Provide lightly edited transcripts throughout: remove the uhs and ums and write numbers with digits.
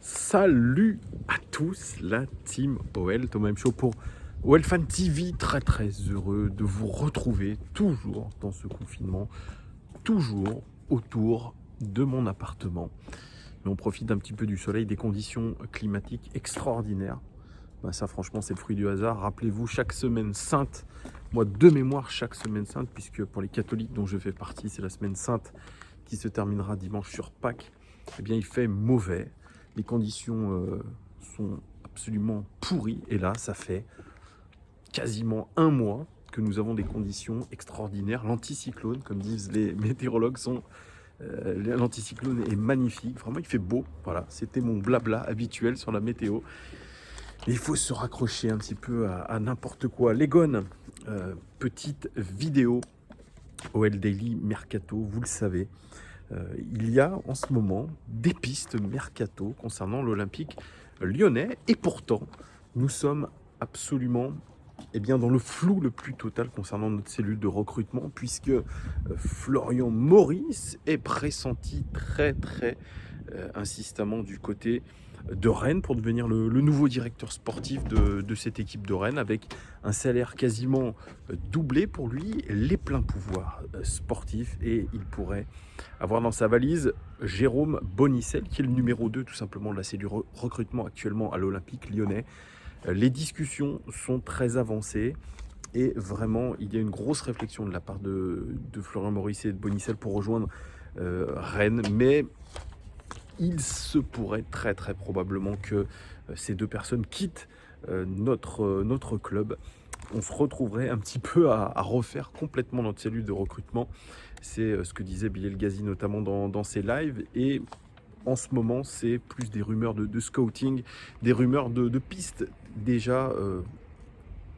Salut à tous, la team OL, Thomas M. Show pour OL Fan TV. Très très heureux de vous retrouver toujours dans ce confinement, toujours autour de mon appartement. Mais on profite un petit peu du soleil, des conditions climatiques extraordinaires. Ça franchement c'est le fruit du hasard. Rappelez-vous, chaque semaine sainte, moi de mémoire chaque semaine sainte, puisque pour les catholiques dont je fais partie, c'est la semaine sainte qui se terminera dimanche sur Pâques. Eh bien il fait mauvais. Les conditions sont absolument pourries. Et là, ça fait quasiment un mois que nous avons des conditions extraordinaires. L'anticyclone, comme disent les météorologues, l'anticyclone est magnifique. Vraiment, il fait beau. Voilà, c'était mon blabla habituel sur la météo. Et il faut se raccrocher un petit peu à n'importe quoi. Les gones, petite vidéo OL Daily Mercato, vous le savez. Il y a en ce moment des pistes mercato concernant l'Olympique lyonnais et pourtant nous sommes absolument dans le flou le plus total concernant notre cellule de recrutement, puisque Florian Maurice est pressenti très insistamment du côté de Rennes pour devenir le nouveau directeur sportif de cette équipe de Rennes, avec un salaire quasiment doublé pour lui, les pleins pouvoirs sportifs, et il pourrait avoir dans sa valise Jérôme Bonicel, qui est le numéro 2 tout simplement de la cellule recrutement actuellement à l'Olympique lyonnais. Les discussions sont très avancées et vraiment il y a une grosse réflexion de la part de Florian Maurice et de Bonicel pour rejoindre Rennes, mais il se pourrait très probablement que ces deux personnes quittent notre club. On se retrouverait un petit peu à refaire complètement notre cellule de recrutement. C'est ce que disait Bilal Ghazi notamment dans ses lives. Et en ce moment, c'est plus des rumeurs de scouting, des rumeurs de pistes déjà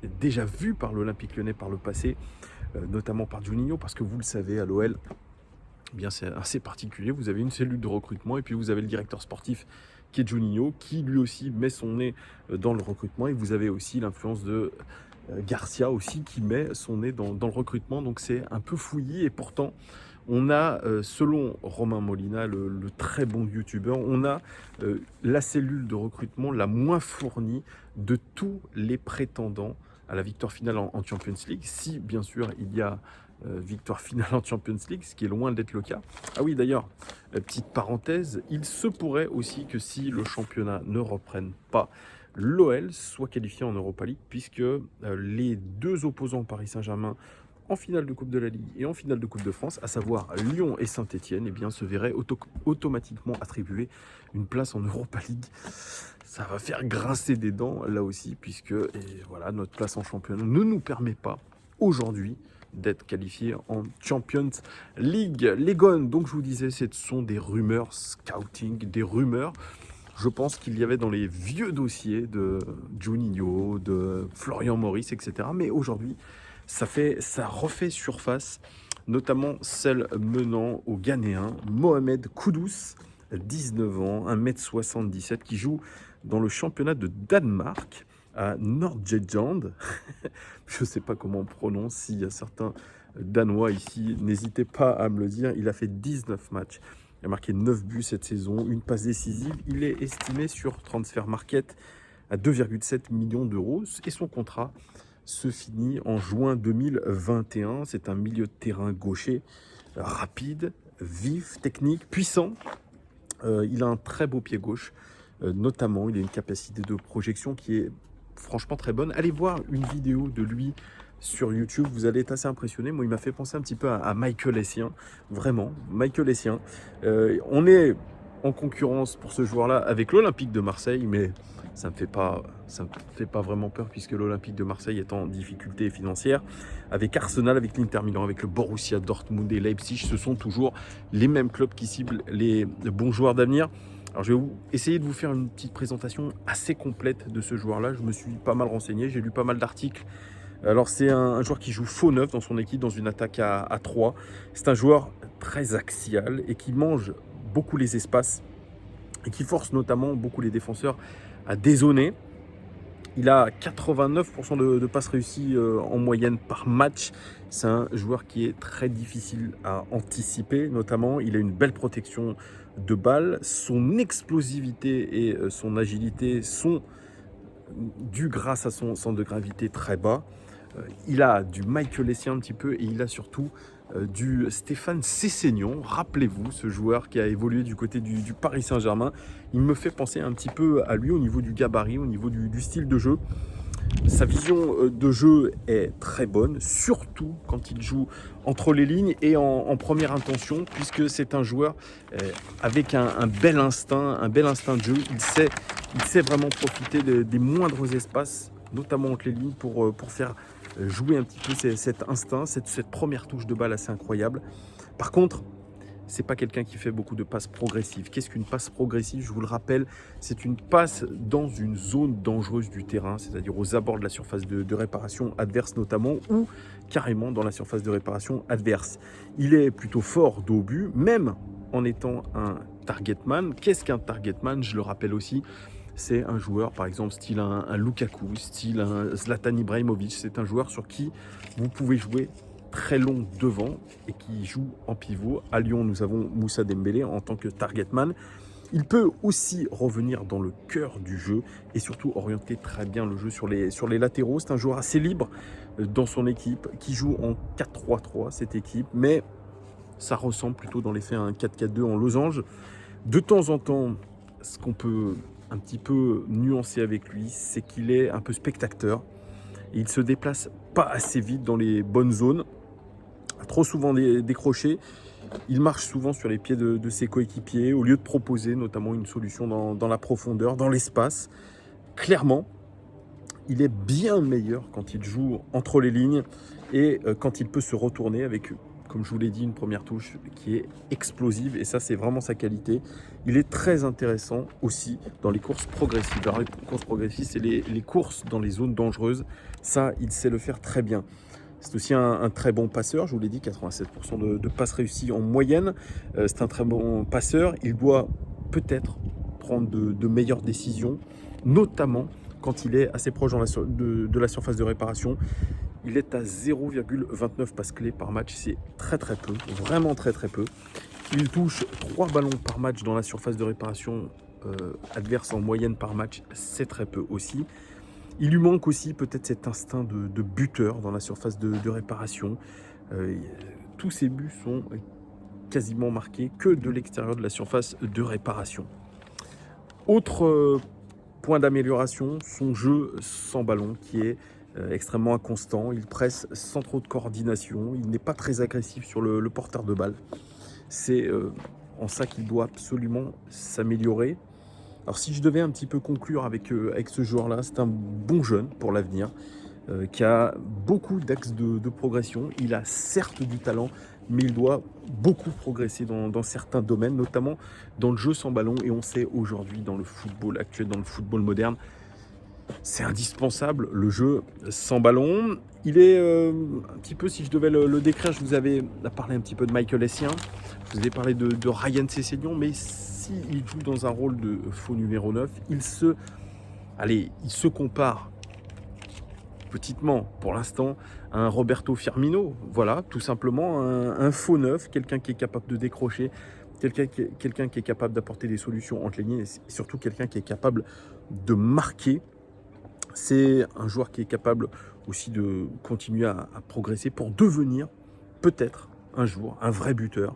vues par l'Olympique lyonnais par le passé, notamment par Juninho, parce que vous le savez, à l'OL, bien c'est assez particulier. Vous avez une cellule de recrutement et puis vous avez le directeur sportif qui est Juninho, qui lui aussi met son nez dans le recrutement, et vous avez aussi l'influence de Garcia aussi qui met son nez dans le recrutement. Donc c'est un peu fouillis, et pourtant on a, selon Romain Molina, le très bon youtubeur, on a la cellule de recrutement la moins fournie de tous les prétendants à la victoire finale en Champions League, si bien sûr il y a victoire finale en Champions League, ce qui est loin d'être le cas. Ah oui, d'ailleurs, petite parenthèse, il se pourrait aussi que si le championnat ne reprenne pas, l'OL soit qualifié en Europa League, puisque les deux opposants Paris Saint-Germain en finale de Coupe de la Ligue et en finale de Coupe de France, à savoir Lyon et Saint-Etienne, eh bien, se verraient automatiquement attribuer une place en Europa League. Ça va faire grincer des dents là aussi, puisque voilà, notre place en championnat ne nous permet pas aujourd'hui d'être qualifié en Champions League. Les gones, donc je vous disais, ce sont des rumeurs scouting, des rumeurs. Je pense qu'il y avait dans les vieux dossiers de Juninho, de Florian Maurice, etc. Mais aujourd'hui, ça refait surface, notamment celle menant au Ghanéen Mohamed Kudus, 19 ans, 1m77, qui joue dans le championnat de Danemark à Nordjylland. Je ne sais pas comment on prononce, s'il y a certains Danois ici, n'hésitez pas à me le dire. Il a fait 19 matchs, il a marqué 9 buts cette saison, une passe décisive. Il est estimé sur Transfer Market à 2,7 millions d'euros et son contrat se finit en juin 2021. C'est un milieu de terrain gaucher, rapide, vif, technique, puissant. Il a un très beau pied gauche, notamment il a une capacité de projection qui est franchement très bonne. Allez voir une vidéo de lui sur YouTube, vous allez être assez impressionné. Moi, il m'a fait penser un petit peu à Michael Essien, vraiment, Michael Essien. On est en concurrence pour ce joueur-là avec l'Olympique de Marseille, mais ça me fait pas vraiment peur, puisque l'Olympique de Marseille est en difficulté financière. Avec Arsenal, avec l'Inter Milan, avec le Borussia Dortmund et Leipzig, ce sont toujours les mêmes clubs qui ciblent les bons joueurs d'avenir. Alors je vais essayer de vous faire une petite présentation assez complète de ce joueur-là. Je me suis pas mal renseigné, j'ai lu pas mal d'articles. Alors c'est un joueur qui joue faux neuf dans son équipe, dans une attaque à 3. C'est un joueur très axial et qui mange beaucoup les espaces et qui force notamment beaucoup les défenseurs à dézoner. Il a 89% de passes réussies en moyenne par match. C'est un joueur qui est très difficile à anticiper, notamment. Il a une belle protection de balle. Son explosivité et son agilité sont dues grâce à son centre de gravité très bas. Il a du Michael Essien un petit peu et il a surtout du Stéphane Sessegnon. Rappelez-vous, ce joueur qui a évolué du côté du Paris Saint-Germain. Il me fait penser un petit peu à lui au niveau du gabarit, au niveau du style de jeu. Sa vision de jeu est très bonne, surtout quand il joue entre les lignes et en première intention, puisque c'est un joueur avec un bel instinct de jeu. Il sait vraiment profiter des moindres espaces, notamment entre les lignes, pour faire jouer un petit peu cet instinct, cette première touche de balle assez incroyable. Par contre, c'est pas quelqu'un qui fait beaucoup de passes progressives. Qu'est-ce qu'une passe progressive? Je vous le rappelle, c'est une passe dans une zone dangereuse du terrain, c'est-à-dire aux abords de la surface de réparation adverse notamment, ou carrément dans la surface de réparation adverse. Il est plutôt fort dos au but, même en étant un target man. Qu'est-ce qu'un target man? Je le rappelle aussi, c'est un joueur, par exemple, style un Lukaku, style un Zlatan Ibrahimovic. C'est un joueur sur qui vous pouvez jouer très long devant et qui joue en pivot. À Lyon, nous avons Moussa Dembélé en tant que target man. Il peut aussi revenir dans le cœur du jeu et surtout orienter très bien le jeu sur les latéraux. C'est un joueur assez libre dans son équipe qui joue en 4-3-3, cette équipe, mais ça ressemble plutôt dans les faits à un 4-4-2 en losange. De temps en temps, ce qu'on peut un petit peu nuancer avec lui, c'est qu'il est un peu spectateur. Et il se déplace pas assez vite dans les bonnes zones, trop souvent décroché. Il marche souvent sur les pieds de ses coéquipiers au lieu de proposer notamment une solution dans la profondeur, dans l'espace. Clairement, il est bien meilleur quand il joue entre les lignes et quand il peut se retourner avec, comme je vous l'ai dit, une première touche qui est explosive et ça c'est vraiment sa qualité. Il est très intéressant aussi dans les courses progressives. Alors les courses progressives, c'est les courses dans les zones dangereuses. Ça, il sait le faire très bien. C'est aussi un très bon passeur, je vous l'ai dit, 87% de passes réussies en moyenne. C'est un très bon passeur. Il doit peut-être prendre de meilleures décisions, notamment quand il est assez proche de la surface de réparation. Il est à 0,29 passes clés par match, c'est très très peu, vraiment très très peu. Il touche 3 ballons par match dans la surface de réparation adverse en moyenne par match, c'est très peu aussi. Il lui manque aussi peut-être cet instinct de buteur dans la surface de réparation. Tous ses buts sont quasiment marqués que de l'extérieur de la surface de réparation. Autre point d'amélioration, son jeu sans ballon qui est extrêmement inconstant. Il presse sans trop de coordination. Il n'est pas très agressif sur le porteur de balle. C'est en ça qu'il doit absolument s'améliorer. Alors si je devais un petit peu conclure avec ce joueur-là, c'est un bon jeune pour l'avenir, qui a beaucoup d'axes de progression. Il a certes du talent, mais il doit beaucoup progresser dans certains domaines, notamment dans le jeu sans ballon. Et on sait aujourd'hui dans le football actuel, dans le football moderne, c'est indispensable, le jeu sans ballon. Il est un petit peu, si je devais le décrire, je vous avais parlé un petit peu de Michael Essien, je vous ai parlé de Ryan Sessegnon, mais s'il joue dans un rôle de faux numéro 9, il se compare petitement pour l'instant à un Roberto Firmino, voilà, tout simplement un faux neuf, quelqu'un qui est capable de décrocher, quelqu'un qui est capable d'apporter des solutions entre les lignes et surtout quelqu'un qui est capable de marquer. C'est un joueur qui est capable aussi de continuer à progresser pour devenir peut-être un jour un vrai buteur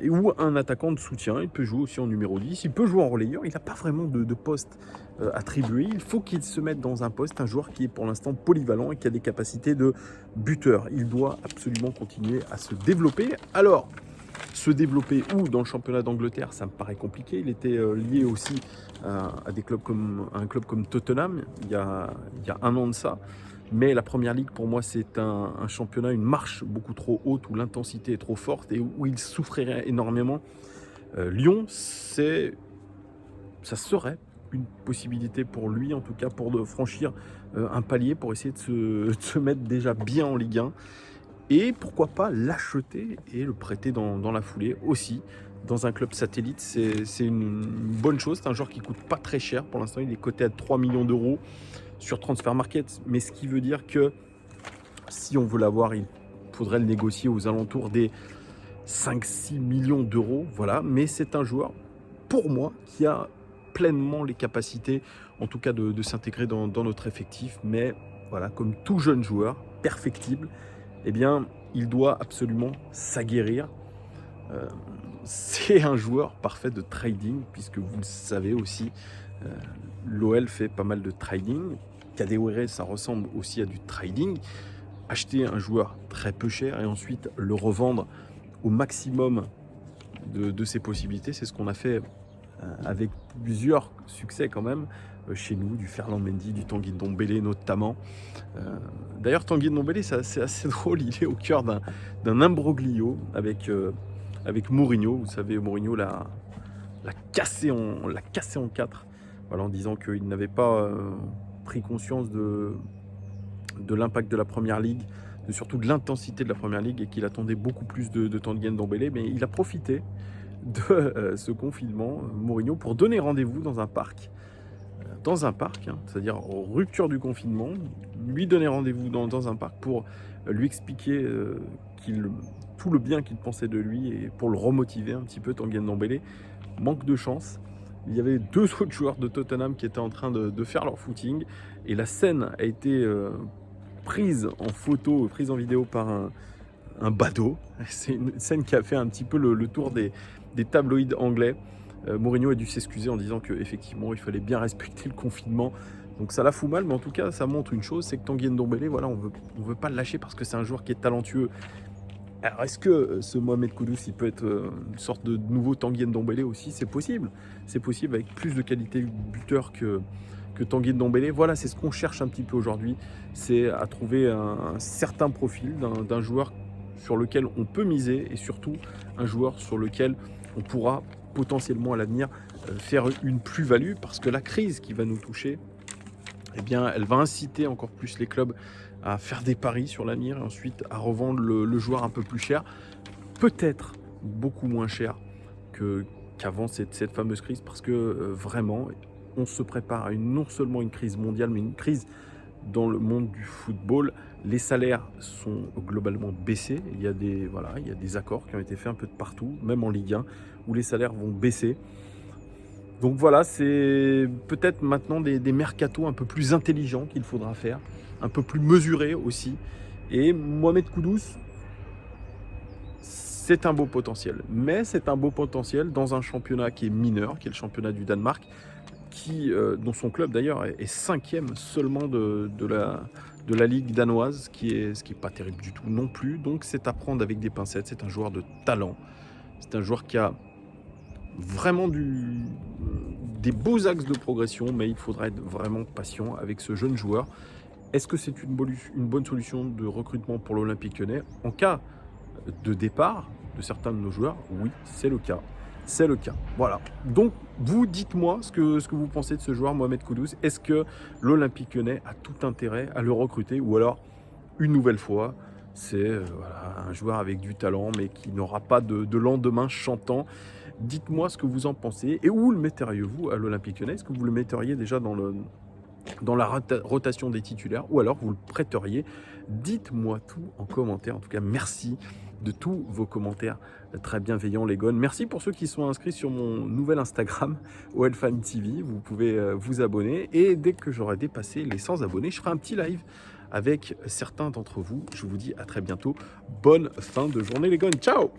ou un attaquant de soutien. Il peut jouer aussi en numéro 10, il peut jouer en relayeur, il n'a pas vraiment de poste attribué. Il faut qu'il se mette dans un poste, un joueur qui est pour l'instant polyvalent et qui a des capacités de buteur. Il doit absolument continuer à se développer. Alors, se développer où dans le championnat d'Angleterre, ça me paraît compliqué. Il était lié aussi à un club comme Tottenham il y a un an de ça. Mais la Première Ligue, pour moi, c'est un championnat, une marche beaucoup trop haute où l'intensité est trop forte et où il souffrirait énormément. Lyon, ça serait une possibilité pour lui, en tout cas pour de franchir un palier, pour essayer de se mettre déjà bien en Ligue 1. Et pourquoi pas l'acheter et le prêter dans la foulée aussi dans un club satellite. C'est une bonne chose. C'est un joueur qui coûte pas très cher. Pour l'instant, il est coté à 3 millions d'euros sur Transfer Market. Mais ce qui veut dire que si on veut l'avoir, il faudrait le négocier aux alentours des 5-6 millions d'euros, voilà, mais c'est un joueur, pour moi, qui a pleinement les capacités, en tout cas de s'intégrer dans notre effectif, mais voilà, comme tout jeune joueur, perfectible, eh bien, il doit absolument s'aguerrir. C'est un joueur parfait de trading, puisque vous le savez aussi, l'OL fait pas mal de trading. Kadewere, ça ressemble aussi à du trading. Acheter un joueur très peu cher et ensuite le revendre au maximum de ses possibilités, c'est ce qu'on a fait avec plusieurs succès quand même chez nous, du Ferland Mendy, du Tanguy Ndombele notamment. D'ailleurs, Tanguy Ndombele, c'est assez drôle, il est au cœur d'un imbroglio avec Mourinho. Vous savez, Mourinho l'a cassé en quatre, voilà, en disant qu'il n'avait pas pris conscience de l'impact de la Première Ligue, surtout de l'intensité de la Première Ligue, et qu'il attendait beaucoup plus de Tanguy Ndombele. Mais il a profité de ce confinement, Mourinho, pour donner rendez-vous dans un parc, hein, c'est-à-dire en rupture du confinement, lui donner rendez-vous dans un parc pour lui expliquer tout le bien qu'il pensait de lui et pour le remotiver un petit peu. Tanguy Ndombele manque de chance. Il y avait 2 autres joueurs de Tottenham qui étaient en train de faire leur footing, et la scène a été prise en photo, prise en vidéo par un badaud. C'est une scène qui a fait un petit peu le tour des tabloïds anglais. Mourinho a dû s'excuser en disant qu'effectivement il fallait bien respecter le confinement. Donc ça la fout mal, mais en tout cas ça montre une chose, c'est que Tanguy Ndombele, voilà, on veut pas le lâcher parce que c'est un joueur qui est talentueux. Alors est-ce que ce Mohamed Kudus, il peut être une sorte de nouveau Tanguy Ndombele aussi? C'est possible. C'est possible, avec plus de qualité buteur que Tanguy Ndombele. Voilà, c'est ce qu'on cherche un petit peu aujourd'hui, c'est à trouver un certain profil d'un joueur sur lequel on peut miser, et surtout un joueur sur lequel on pourra potentiellement à l'avenir faire une plus-value, parce que la crise qui va nous toucher, eh bien, elle va inciter encore plus les clubs à faire des paris sur l'avenir et ensuite à revendre le joueur un peu plus cher, peut-être beaucoup moins cher qu'avant cette fameuse crise, parce que vraiment, on se prépare à non seulement une crise mondiale, mais une crise dans le monde du football. Les salaires sont globalement baissés. Il y a des accords qui ont été faits un peu de partout, même en Ligue 1, où les salaires vont baisser. Donc voilà, c'est peut-être maintenant des mercatos un peu plus intelligents qu'il faudra faire, un peu plus mesurés aussi. Et Mohamed Kudus, c'est un beau potentiel. Mais c'est un beau potentiel dans un championnat qui est mineur, qui est le championnat du Danemark, dont son club d'ailleurs est 5e seulement de la Ligue danoise, ce qui est pas terrible du tout non plus. Donc c'est à prendre avec des pincettes. C'est un joueur de talent. C'est un joueur qui a vraiment des beaux axes de progression, mais il faudra être vraiment patient avec ce jeune joueur. Est-ce que c'est une bonne solution de recrutement pour l'Olympique Lyonnais? En cas de départ de certains de nos joueurs, oui, c'est le cas. C'est le cas. Voilà. Donc, vous dites-moi ce que vous pensez de ce joueur, Mohamed Kudus. Est-ce que l'Olympique Lyonnais a tout intérêt à le recruter, ou alors, une nouvelle fois, c'est un joueur avec du talent, mais qui n'aura pas de lendemain chantant? Dites-moi ce que vous en pensez. Et où le metteriez-vous à l'Olympique Lyonnais? Est-ce que vous le metteriez déjà dans la rotation des titulaires, ou alors vous le prêteriez? Dites-moi tout en commentaire. En tout cas, merci de tous vos commentaires très bienveillants, les gones. Merci pour ceux qui sont inscrits sur mon nouvel Instagram, OLFan TV. Vous pouvez vous abonner, et dès que j'aurai dépassé les 100 abonnés, je ferai un petit live avec certains d'entre vous. Je vous dis à très bientôt. Bonne fin de journée, les gones. Ciao!